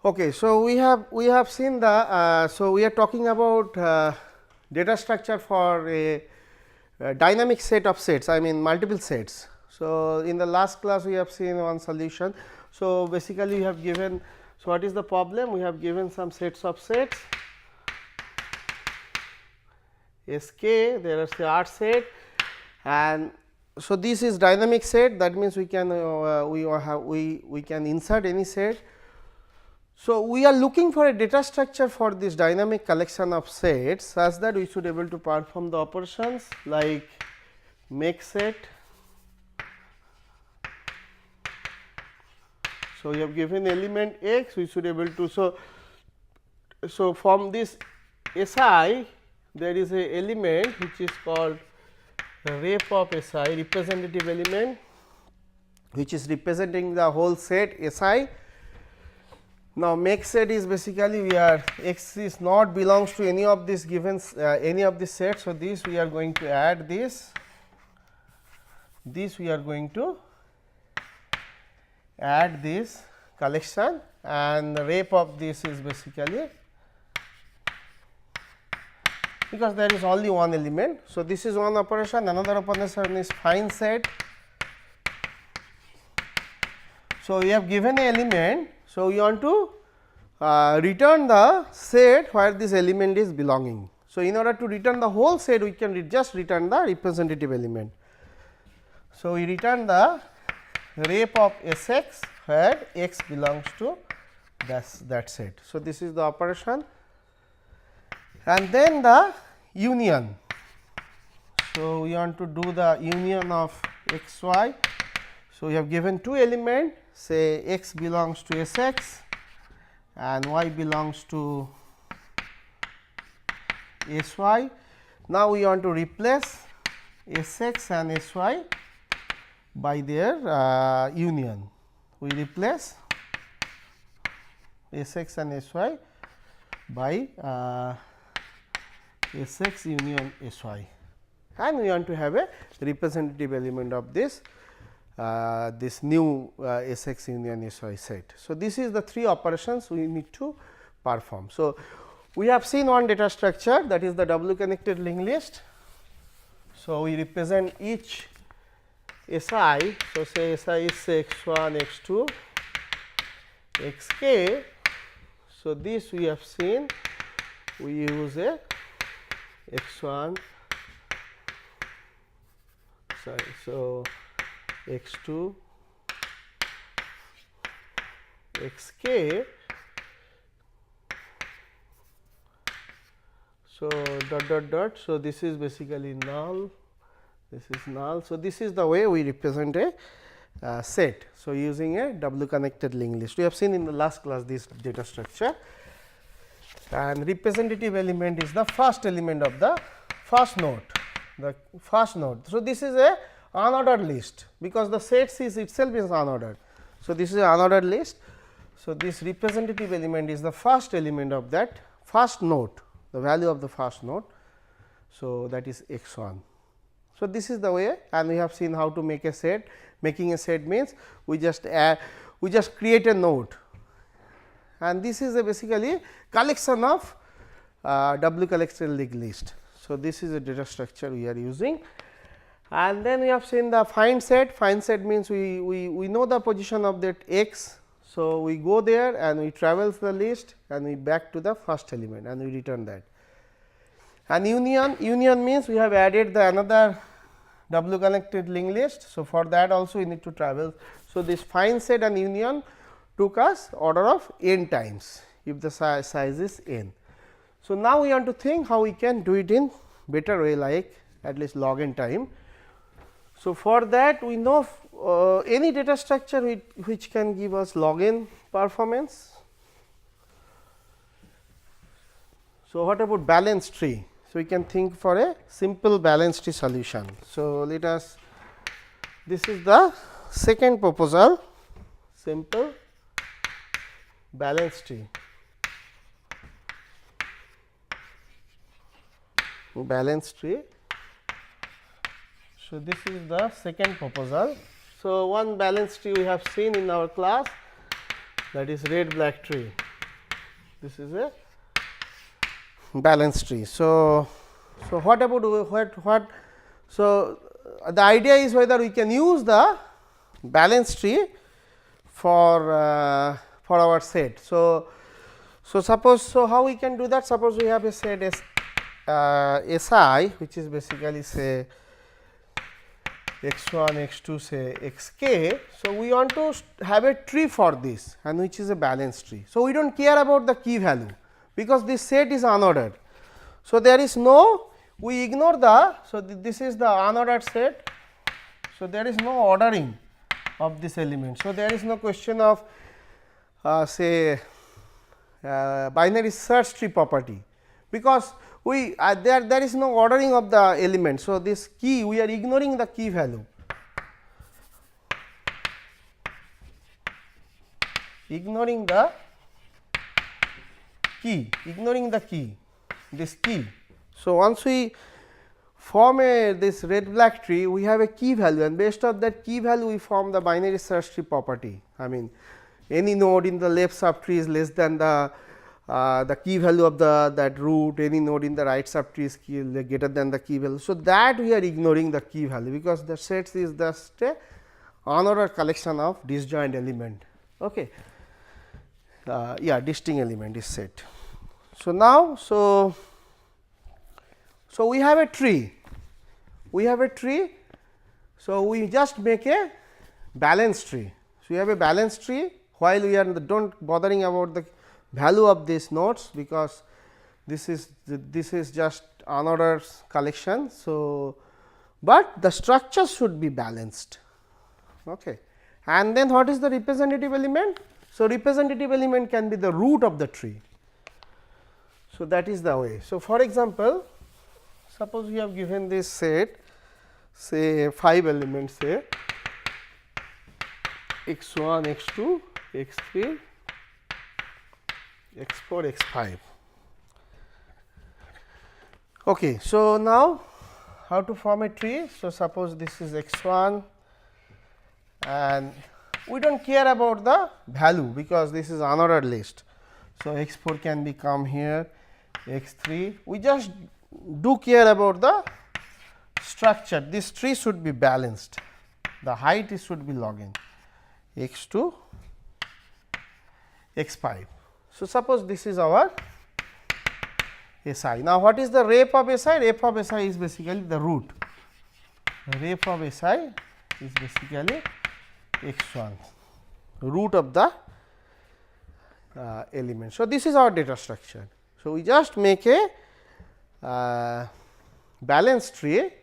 Okay, so we have seen the so we are talking about data structure for a dynamic set of sets, I mean multiple sets. So, in the last class we have seen one solution. So, basically we have given, so what is the problem? We have given some sets of sets Sk, there is a R set, and so this is dynamic set, that means we can we can insert any set. So, we are looking for a data structure for this dynamic collection of sets such that we should able to perform the operations like make set. So, we have given element x, we should able to, so from this Si there is a element which is called rep of Si, representative element, which is representing the whole set Si. Now, make set is basically we are x is not belongs to any of these given any of these sets. So, this we are going to add this we are going to add this collection, and the rep of this is basically because there is only one element. So, this is one operation, another operation is find set. So, we have given an element. So, we want to return the set where this element is belonging. So, in order to return the whole set, we can just return the representative element. So, we return the rep of Sx where x belongs to that set. So, this is the operation, and then the union. So, we want to do the union of x y. So, we have given two elements, say x belongs to Sx and y belongs to Sy. Now, we want to replace Sx and Sy by their union. We replace Sx and Sy by Sx union Sy, and we want to have a representative element of this this new Sx union Sy set. So, this is the three operations we need to perform. So, we have seen one data structure, that is the doubly connected linked list. So, we represent each Si. So, say Si is x1, x2, xk. So, this we have seen, we use a x1, sorry, so x2, xk. So, dot dot dot. So, this is basically null, this is null. So, this is the way we represent a set. So, using a doubly connected linked list, we have seen in the last class this data structure, and representative element is the first element of the first node, the first node. So, this is a unordered list because the sets is itself is unordered. So, this is an unordered list. So, this representative element is the first element of that first node, the value of the first node. So, that is x 1. So, this is the way, and we have seen how to make a set. Making a set means we just create a node, and this is a basically collection of doubly connected linked list. So, this is a data structure we are using, and then we have seen the find set. Find set means we know the position of that x. So, we go there and we traverse the list and we back to the first element and we return that. And union means we have added the another doubly connected linked list. So, for that also we need to travel. So, this find set and union took us order of n times if the size is n. So, now we want to think how we can do it in better way, like at least log n time. So, for that we know any data structure which can give us log n performance. So, what about balance tree? So, we can think for a simple balance tree solution. So, let us, this is the second proposal, simple balance tree. Balance tree. So, this is the second proposal. So, one balance tree we have seen in our class, that is red black tree. this is a balanced tree. So what about what? So the idea is whether we can use the balanced tree for our set. So suppose, so how we can do that? Suppose we have a set Si, which is basically say x1, x2, say xk. So we want to have a tree for this, and which is a balanced tree. So we do not care about the key value, because this set is unordered. So there is no, we ignore the, so this is the unordered set. So there is no ordering of this element. So there is no question of say binary search tree property, because we there is no ordering of the element. So this key, we are ignoring the key value, ignoring the key, this key. So once we form this red black tree, we have a key value, and based on that key value we form the binary search tree property. I mean, any node in the left subtree is less than the key value of that root, any node in the right subtree is greater than the key value. So that we are ignoring the key value, because the sets is just a unordered collection of disjoint element. Okay. Distinct element is set. So now, so we have a tree. So we just make a balanced tree. So we have a balanced tree, while we are don't bothering about the value of these nodes, because this is just unordered collection. So but the structure should be balanced. Okay. And then what is the representative element? So representative element can be the root of the tree. So that is the way. So for example, suppose we have given this set, say 5 elements, say x1, x2, x3, x4, x5. Okay. So now how to form a tree? So suppose this is x1, and we do not care about the value, because this is unordered list. So x4 can be come here, x3, we just do care about the structure. This tree should be balanced, the height should be log n, x2, x5. So suppose this is our Si. Now what is the rep of Si? Rep of Si is basically the root. Rep of Si is basically x1, root of the element. So this is our data structure. So we just make a balanced tree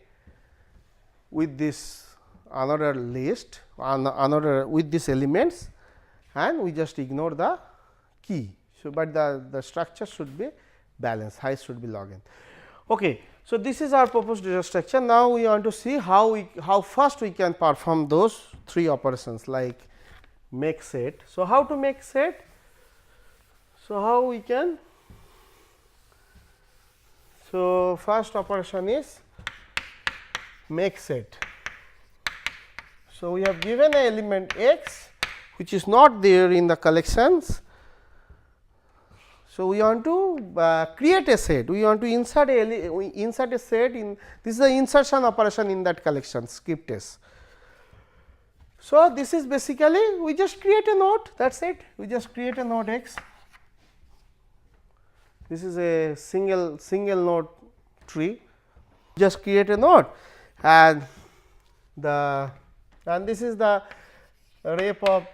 with this another list, another with these elements, and we just ignore the key. So but the structure should be balanced, height should be log n. Okay. So this is our proposed data structure. Now we want to see how fast we can perform those 3 operations, like make set. So how to make set? So how we can? So first operation is make set. So we have given an element x which is not there in the collections. So we want to create a set, we want to insert a set in, this is the insertion operation in that collection, script s. So this is basically, we just create a node, that is it, we just create a node x. This is a single node tree, just create a node, and this is the rep of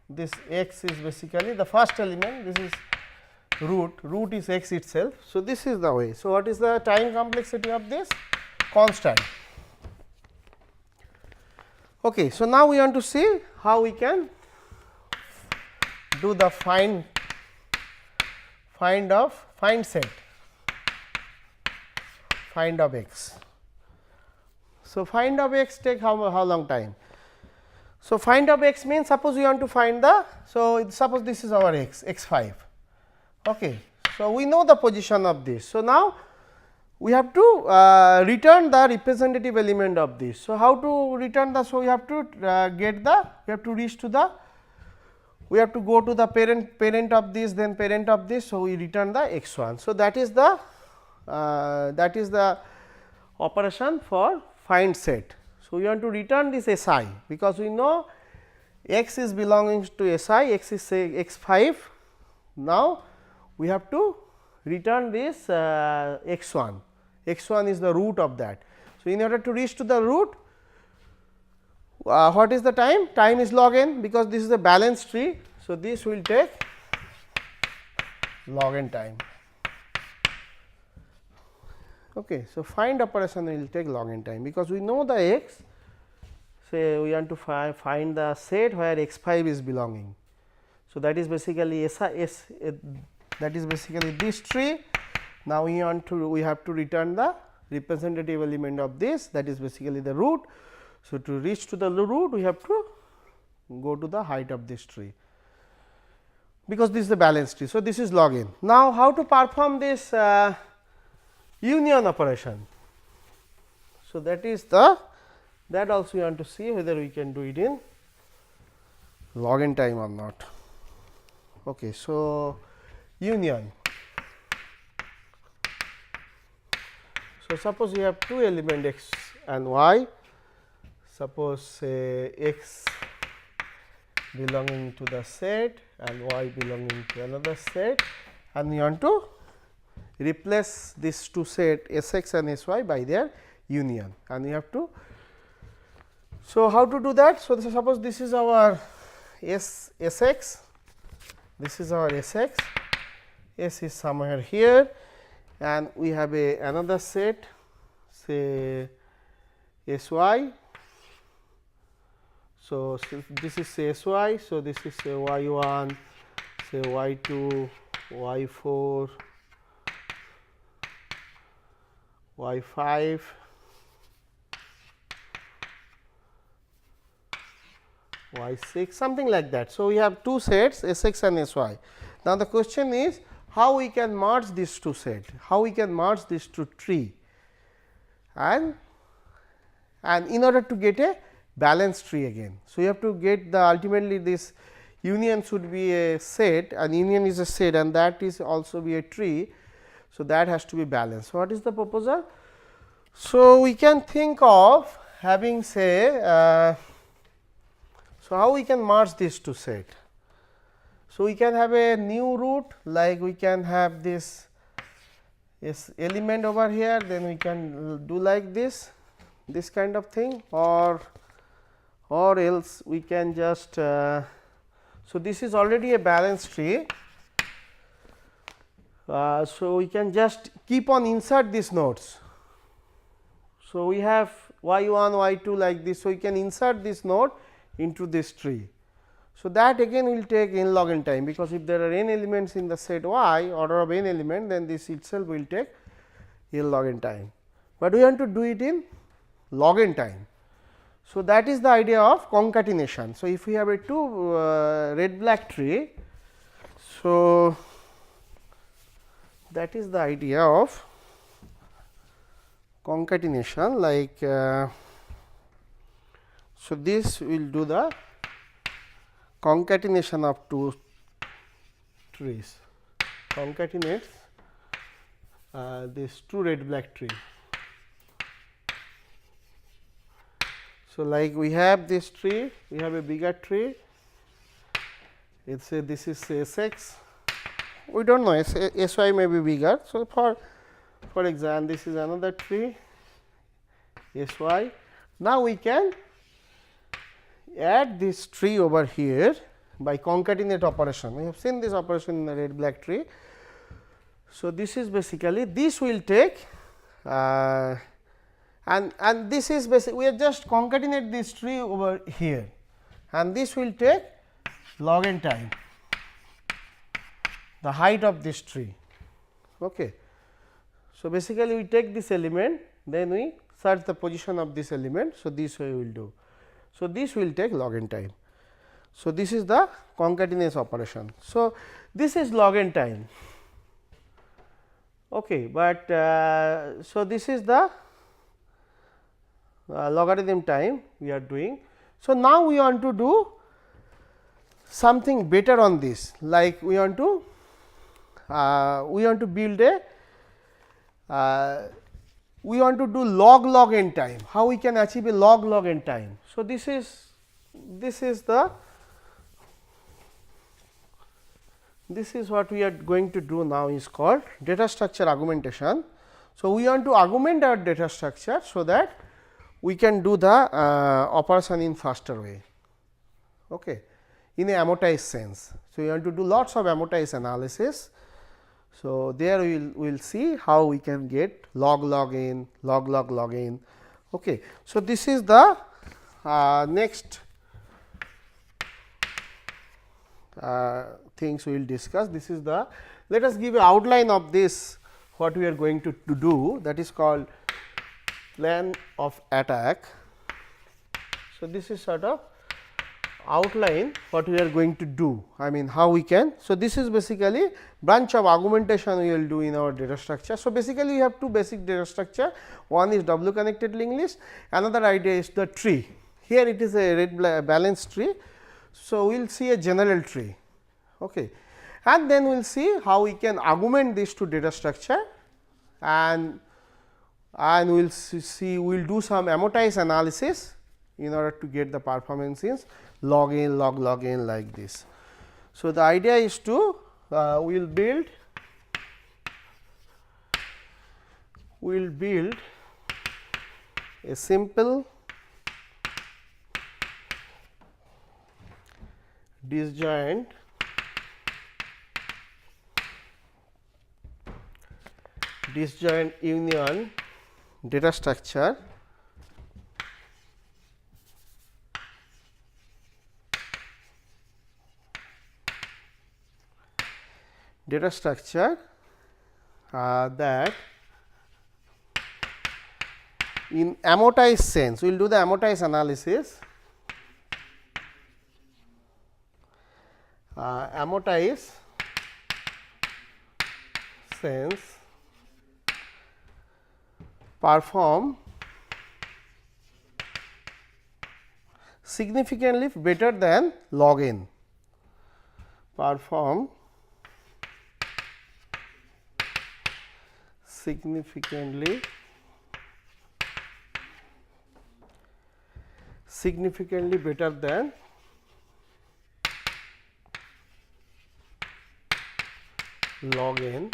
this x is basically the first element, this is root is x itself. So this is the way. So what is the time complexity of this? Constant. Okay. So now we want to see how we can do the find set, find of x. So find of x take how long time? So find of x means, suppose we want to find the, so suppose this is our x5. Okay. So we know the position of this. So now we have to return the representative element of this. So how to return the? So we have to we have to reach to the we have to go to the parent of this, then parent of this. So, we return the x 1. So, that is the operation for find set. So, we want to return this S I, because we know x is belonging to S I, x is say x 5. Now, we have to return this x 1, x 1 is the root of that. So, in order to reach to the root, what is the time? Time is log n, because this is a balanced tree. So, this will take log n time. Okay. So, find operation will take log n time, because we know the x, say we want to find the set where x 5 is belonging. So, that is basically that is basically this tree. Now, we have to return the representative element of this, that is basically the root. So, to reach to the root, we have to go to the height of this tree, because this is the balanced tree. So, this is log n. Now, how to perform this union operation? So, that is that also we want to see whether we can do it in log n time or not. Okay. So, union. So, suppose you have two elements x and y. Suppose say x belonging to the set and y belonging to another set, and we want to replace these two set S x and S y by their union, and we have to. So, how to do that? So, suppose this is our S x, this is our S x, S is somewhere here, and we have another set, say S y. So, this is say S y. So, this is say y 1, say y 2, y 4, y 5, y 6, something like that. So, we have two sets S x and S y. Now, the question is how we can merge these two sets, how we can merge these two tree, and in order to get a balanced tree again. So, you have to get the ultimately this union should be a set, and union is a set, and that is also be a tree. So, that has to be balanced. So, what is the proposal? So, we can think of having say so how we can merge these two set. So, we can have a new root, like we can have this element over here, then we can do like this kind of thing, or else we can just so this is already a balanced tree. So, we can just keep on insert these nodes. So, we have y 1 y 2 like this. So, we can insert this node into this tree. So, that again will take n log n time, because if there are n elements in the set y, order of n element, then this itself will take n log n time, but we want to do it in log n time. So, that is the idea of concatenation. So, if we have a two red black tree, so that is the idea of concatenation, like so this will do the concatenation of two trees, concatenates this two red black tree. So, like we have this tree, we have a bigger tree, it is this is S x, we do not know S y may be bigger. So, for example, this is another tree S y. Now, we can add this tree over here by concatenate operation. We have seen this operation in the red black tree. So, this is basically this will take and this is basically we have just concatenate this tree over here, and this will take log n time, the height of this tree. Okay. So, basically we take this element, then we search the position of this element. So, this way we will do. So, this will take log n time. So, this is the concatenation operation. So, this is log n time. Okay, but so this is the logarithm time we are doing. So, now we want to do something better on this, like we want to build a we want to do log n time. How we can achieve a log n time? So, this is what we are going to do now, is called data structure augmentation. So, we want to augment our data structure, so that we can do the operation in faster way, in a amortized sense. So, we want to do lots of amortized analysis. So, there we will see how we can get log n, log n. So, this is the next things we will discuss. This is the, let us give an outline of this, what we are going to do, that is called plan of attack. So, this is sort of outline what we are going to do, I mean how we can. So, this is basically branch of augmentation we will do in our data structure. So, basically we have two basic data structure, one is W connected linked list, another idea is the tree. Here it is a red balanced tree. So, we will see a general tree, and then we will see how we can augment this to data structure, and we will see, we will do some amortized analysis in order to get the performance in log n, log n, like this. So, the idea is to we will build a simple disjoint union data structure that in amortized sense, we will do the amortized analysis, amortized sense perform significantly better than log n, perform significantly better than log n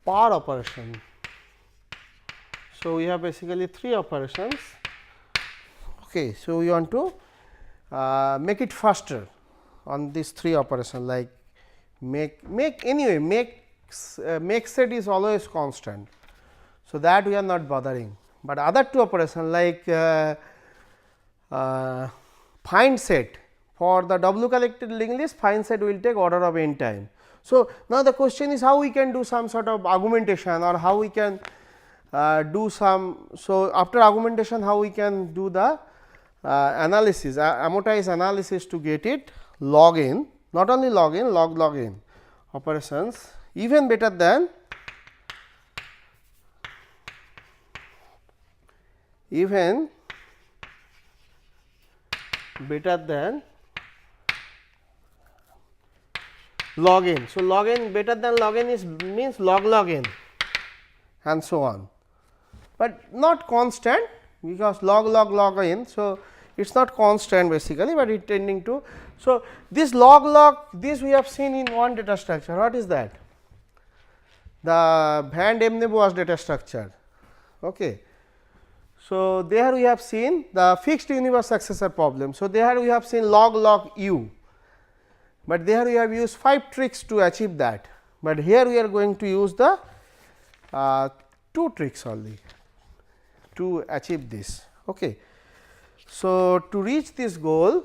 per operation. So, we have basically 3 operations. So, we want to make it faster on these 3 operations, like make set is always constant. So, that we are not bothering, but other 2 operations like find set, for the W connected linked list, find set will take order of n time. So, now the question is how we can do some sort of augmentation, or how we can do some. So, after augmentation, how we can do the analysis, amortized analysis to get it log n, not only log n, log n operations, even better than log n. So, log n better than log n is means log n and so on, but not constant, because log n. So, it is not constant basically, but it tending to. So, this log this we have seen in one data structure. What is that? The Van Emne-Boas data structure. So, there we have seen the fixed universe successor problem. So, there we have seen log u, but there we have used 5 tricks to achieve that, but here we are going to use the 2 tricks only to achieve this. So, to reach this goal,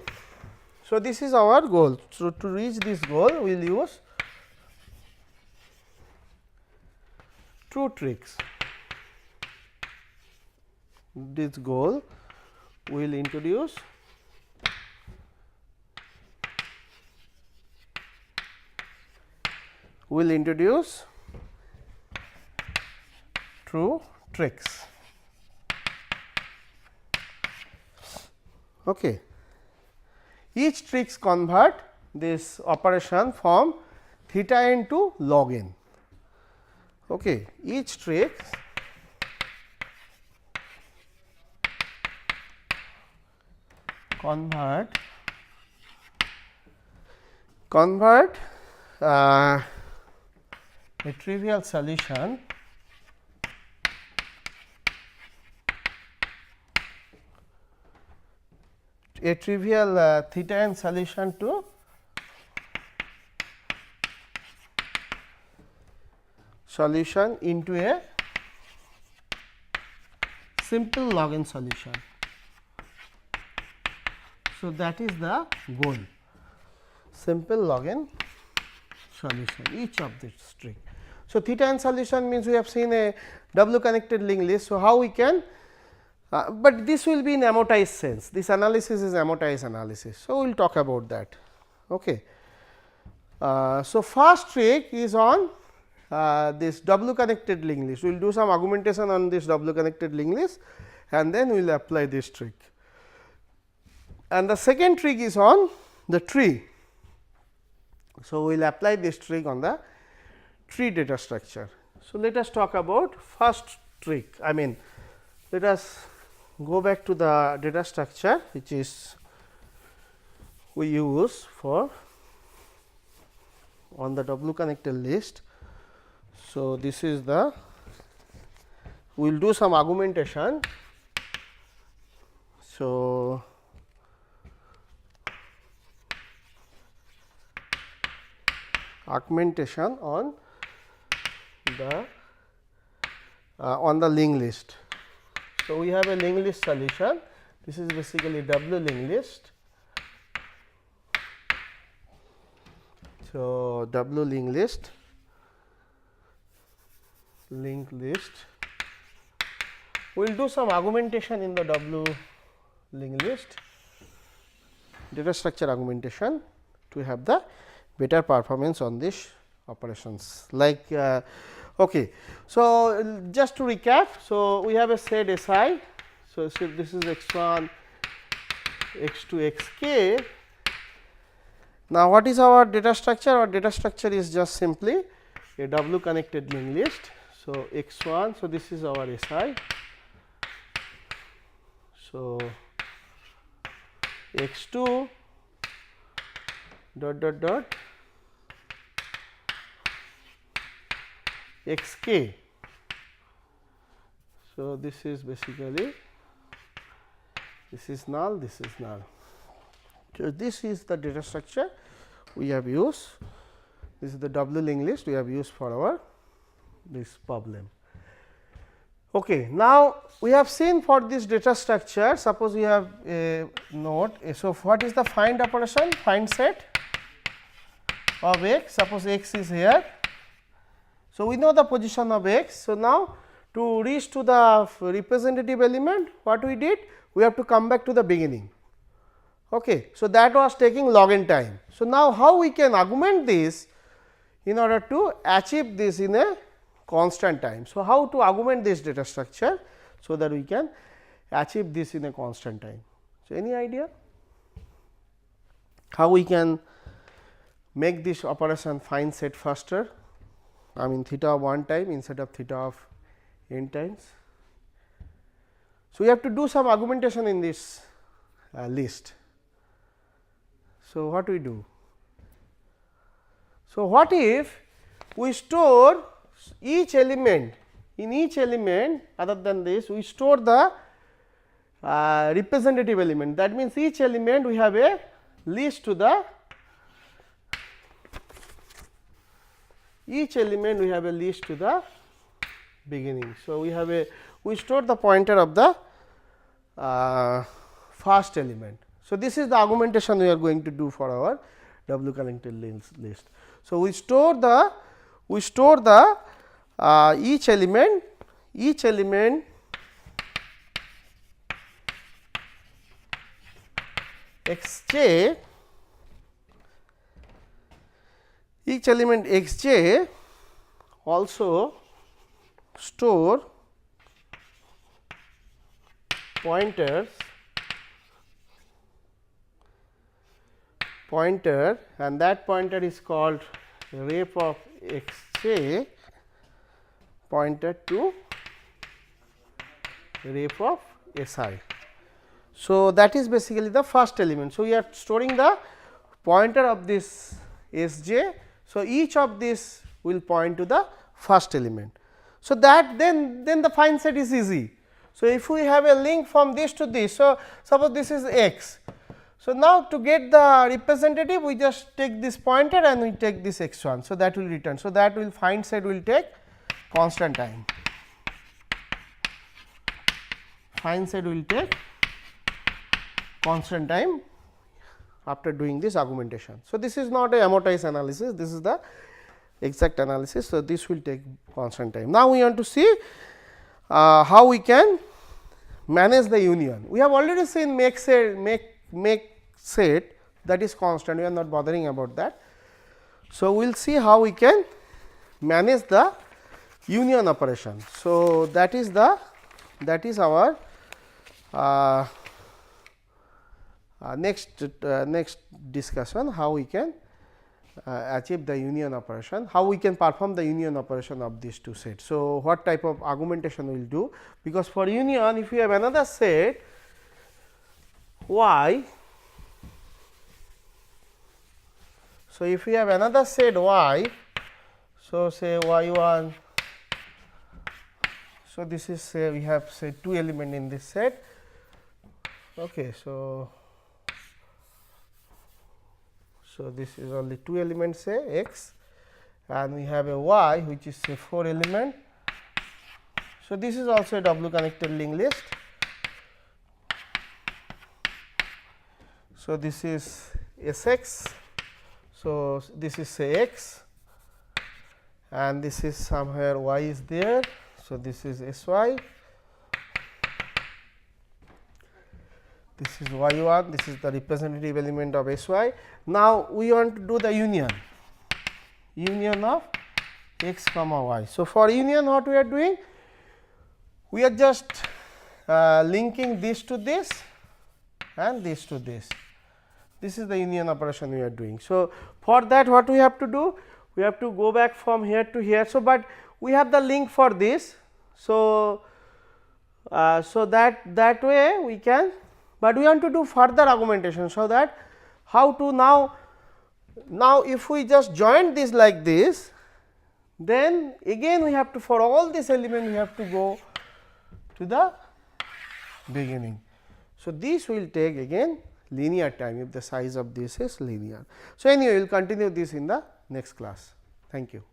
so this is our goal. So, to reach this goal we will use 2 tricks. This goal we will introduce through tricks. each tricks convert this operation from theta n to log n. Okay. Each tricks convert a trivial solution theta n solution to solution into a simple log n solution. So, that is the goal, simple log n solution each of this trick. So, theta n solution means we have seen a W connected linked list. So, how we can but this will be in amortized sense, this analysis is amortized analysis. So, we will talk about that. Okay. So, first trick is on this W connected linked list. We will do some augmentation on this W connected linked list and then we will apply this trick. And the second trick is on the tree. So, we will apply this trick on the tree data structure. So, let us talk about first trick. I mean, let us go back to the data structure which is we use for on the W connected list. So, this is the we will do some augmentation. So, augmentation on the linked list. So, we have a linked list solution, this is basically W linked list. So, W linked list we will do some augmentation in the W linked list, data structure augmentation to have the better performance on these operations like okay. So, just to recap, so we have a set Si. So, this is x1 x2 xk. Now, what is our data structure? Our data structure is just simply a W connected linked list. So, x1, so this is our Si. So, x2 dot xk. So, this is basically this is null, this is null. So, this is the data structure we have used, this is the W linked list we have used for our this problem. Okay. Now, we have seen for this data structure, suppose we have a node. So, what is the find operation? Find set of x, suppose x is here. So, we know the position of x. So, now to reach to the representative element, what we did? We have to come back to the beginning. Okay. So, that was taking log n time. So, now how we can augment this in order to achieve this in a constant time. So, how to augment this data structure, so that we can achieve this in a constant time. So, any idea how we can make this operation find set faster? I mean theta of 1 time instead of theta of n times. So, we have to do some augmentation in this list. So, what we do? So, what if we store each element, in each element other than this we store the representative element, that means each element we have a list to the each element we have a list to the beginning. So, we have a we store the pointer of the first element. So, this is the augmentation we are going to do for our W connected list. So, we store the each element xj, each element xj also store pointers pointer, and that pointer is called rep of x j pointer to rep of S I. So, that is basically the first element. So, we are storing the pointer of this S j. So, each of this will point to the first element. So, that then the find set is easy. So, if we have a link from this to this, so suppose this is x. So, now to get the representative, we just take this pointer and we take this x 1. So, that will return. So, that will find set will take constant time. Find set will take constant time after doing this augmentation. So, this is not a amortized analysis, this is the exact analysis. So, this will take constant time. Now, we want to see how we can manage the union. We have already seen make set that is constant, we are not bothering about that. So, we will see how we can manage the union operation. So, that is our next discussion, how we can achieve the union operation, how we can perform the union operation of these two sets. So, what type of augmentation we will do, because for union if we have another set y. So, if we have another set y, so say y 1. So, this is say we have say 2 element in this set. Okay, so this is only 2 elements say x, and we have a y which is say 4 element. So, this is also a W connected linked list. So, this is S x. So, this is say x, and this is somewhere y is there. So, this is S y, this is y 1, this is the representative element of S y. Now, we want to do the union of x comma y. So, for union what we are doing? We are just linking this to this and this to this. This is the union operation we are doing. So, for that what we have to do? We have to go back from here to here. So, but we have the link for this. So, that way we can, but we want to do further augmentation. So, that how to now if we just join this like this, then again we have to, for all this element we have to go to the beginning. So, this will take again linear time if the size of this is linear. So, anyway, we will continue this in the next class. Thank you.